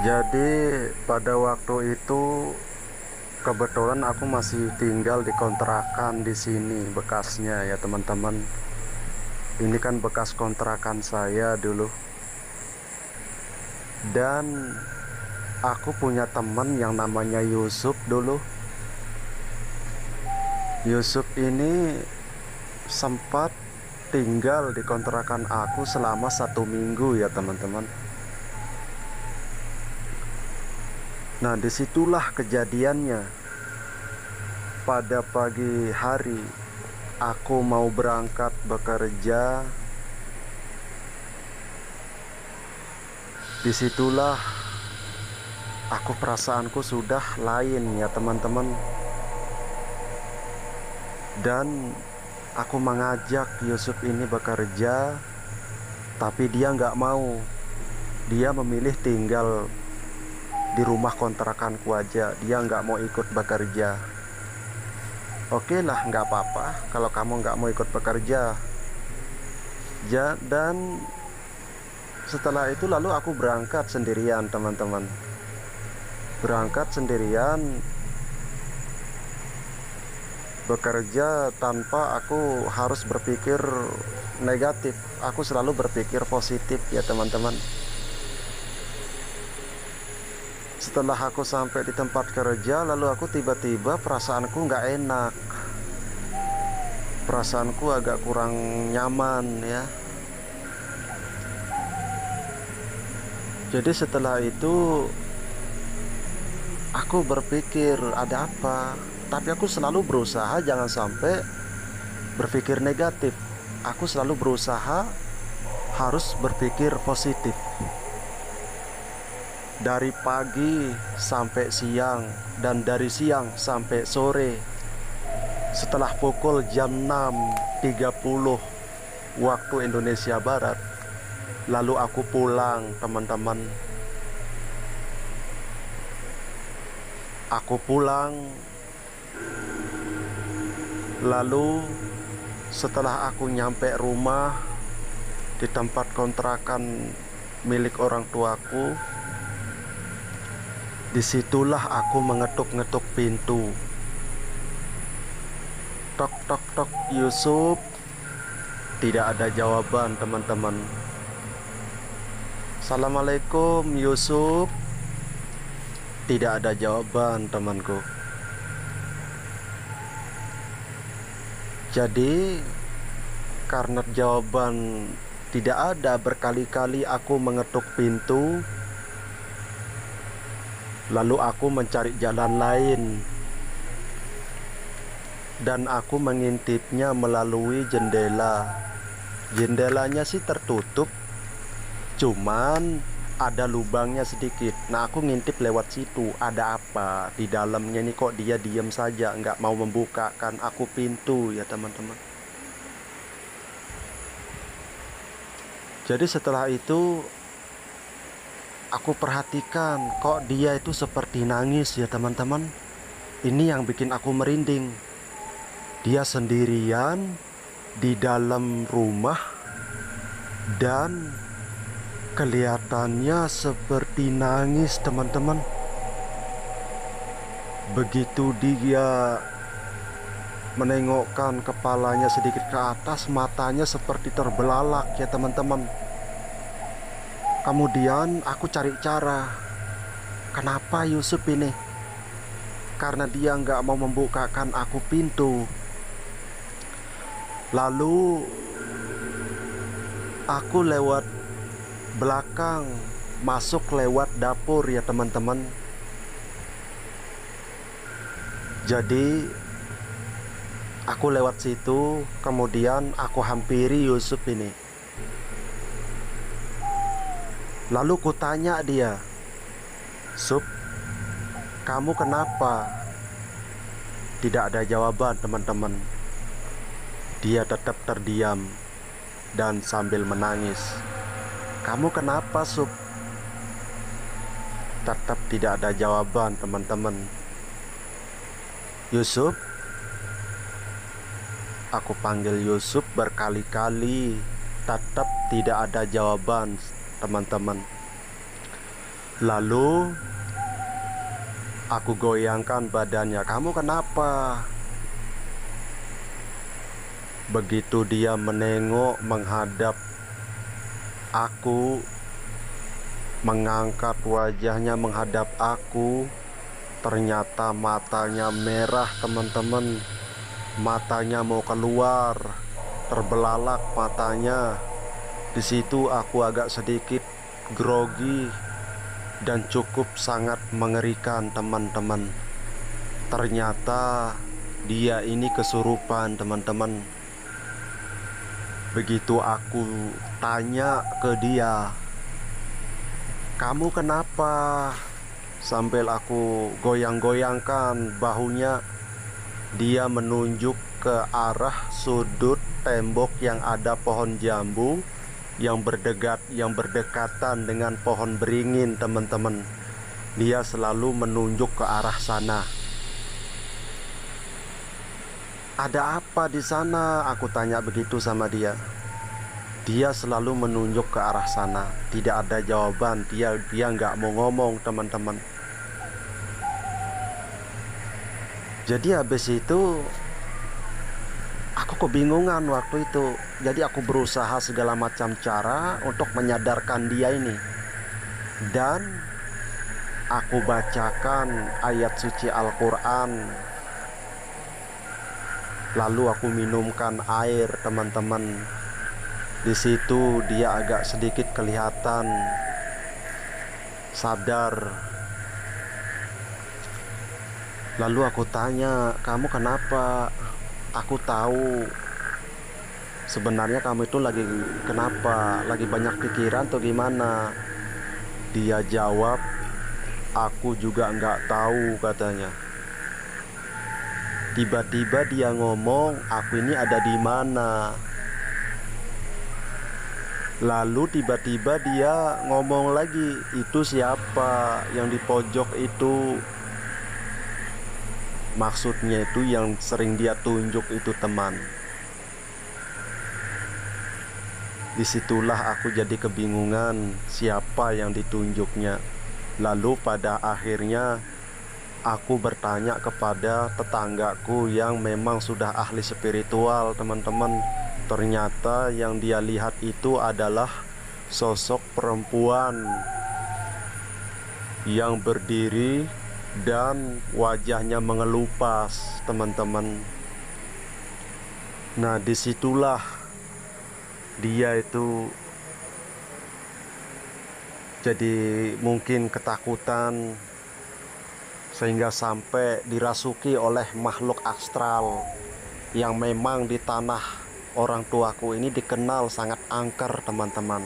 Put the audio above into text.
Jadi pada waktu itu kebetulan aku masih tinggal di kontrakan di sini bekasnya ya teman-teman. Ini kan bekas kontrakan saya dulu. Dan aku punya teman yang namanya Yusuf dulu. Yusuf ini sempat tinggal di kontrakan aku selama 1 minggu ya teman-teman. Nah, disitulah kejadiannya. Pada pagi hari, aku mau berangkat bekerja. Disitulah perasaanku sudah lain ya teman-teman. Dan aku mengajak Yusuf ini bekerja, tapi dia nggak mau. Dia memilih tinggal di rumah kontrakanku aja. Dia nggak mau ikut bekerja. Oke lah, nggak apa-apa kalau kamu nggak mau ikut bekerja. Dan setelah itu lalu aku berangkat sendirian teman-teman. Berangkat sendirian bekerja tanpa aku harus berpikir negatif. Aku selalu berpikir positif ya teman-teman. Setelah aku sampai di tempat kerja, lalu aku tiba-tiba perasaanku nggak enak. Perasaanku agak kurang nyaman ya. Jadi setelah itu aku berpikir ada apa. Tapi aku selalu berusaha jangan sampai berpikir negatif. Aku selalu berusaha harus berpikir positif. Dari pagi sampai siang dan dari siang sampai sore. Setelah pukul jam 6.30 waktu Indonesia Barat, lalu aku pulang teman-teman. Aku pulang. Lalu setelah aku nyampe rumah di tempat kontrakan milik orang tuaku, disitulah aku mengetuk-ngetuk pintu. Tok tok tok, Yusuf. Tidak ada jawaban teman-teman. Assalamualaikum Yusuf. Tidak ada jawaban temanku. Jadi karena jawaban tidak ada, berkali-kali aku mengetuk pintu. Lalu aku mencari jalan lain. Dan aku mengintipnya melalui jendela. Jendelanya sih tertutup, cuman ada lubangnya sedikit. Nah, aku ngintip lewat situ. Ada apa di dalamnya nih, kok dia diam saja, nggak mau membukakan aku pintu ya teman-teman. Jadi setelah itu aku perhatikan kok dia itu seperti nangis ya teman-teman. Ini yang bikin aku merinding. Dia sendirian di dalam rumah dan kelihatannya seperti nangis teman-teman. Begitu dia menengokkan kepalanya sedikit ke atas, matanya seperti terbelalak ya teman-teman. Kemudian aku cari cara. Kenapa Yusuf ini? Karena dia nggak mau membukakan aku pintu. Lalu aku lewat belakang, masuk lewat dapur ya teman-teman. Jadi aku lewat situ, kemudian aku hampiri Yusuf ini. Lalu kutanya dia, "Sup, kamu kenapa?" Tidak ada jawaban teman-teman. Dia tetap terdiam dan sambil menangis. "Kamu kenapa, Sup?" Tetap tidak ada jawaban teman-teman. "Yusuf." Aku panggil Yusuf berkali-kali, tetap tidak ada jawaban teman-teman. Lalu aku goyangkan badannya. "Kamu kenapa?" Begitu dia menengok menghadap aku, mengangkat wajahnya menghadap aku, ternyata matanya merah, teman-teman. Matanya mau keluar, terbelalak matanya. Di situ aku agak sedikit grogi dan cukup sangat mengerikan, teman-teman. Ternyata dia ini kesurupan, teman-teman. Begitu aku tanya ke dia, "Kamu kenapa?" Sambil aku goyang-goyangkan bahunya, dia menunjuk ke arah sudut tembok yang ada pohon jambu yang berdekatan dengan pohon beringin, teman-teman. Dia selalu menunjuk ke arah sana. "Ada apa di sana?" Aku tanya begitu sama dia. Dia selalu menunjuk ke arah sana. Tidak ada jawaban. Dia nggak mau ngomong, teman-teman. Jadi habis itu aku kebingungan waktu itu. Jadi aku berusaha segala macam cara untuk menyadarkan dia ini. Dan aku bacakan ayat suci Al-Quran. Lalu aku minumkan air, teman-teman. Di situ dia agak sedikit kelihatan sadar. Lalu aku tanya, "Kamu kenapa?" "Aku tahu sebenarnya kamu itu lagi kenapa? Lagi banyak pikiran atau gimana?" Dia jawab, "Aku juga nggak tahu," katanya. Tiba-tiba dia ngomong, "Aku ini ada di mana?" Lalu tiba-tiba dia ngomong lagi, "Itu siapa yang di pojok itu?" Maksudnya itu yang sering dia tunjuk itu teman. Disitulah aku jadi kebingungan siapa yang ditunjuknya. Lalu pada akhirnya aku bertanya kepada tetanggaku yang memang sudah ahli spiritual, teman-teman. Ternyata yang dia lihat itu adalah sosok perempuan yang berdiri dan wajahnya mengelupas, teman-teman. Nah, disitulah dia itu jadi mungkin ketakutan sehingga sampai dirasuki oleh makhluk astral yang memang di tanah orang tuaku ini dikenal sangat angker, teman-teman.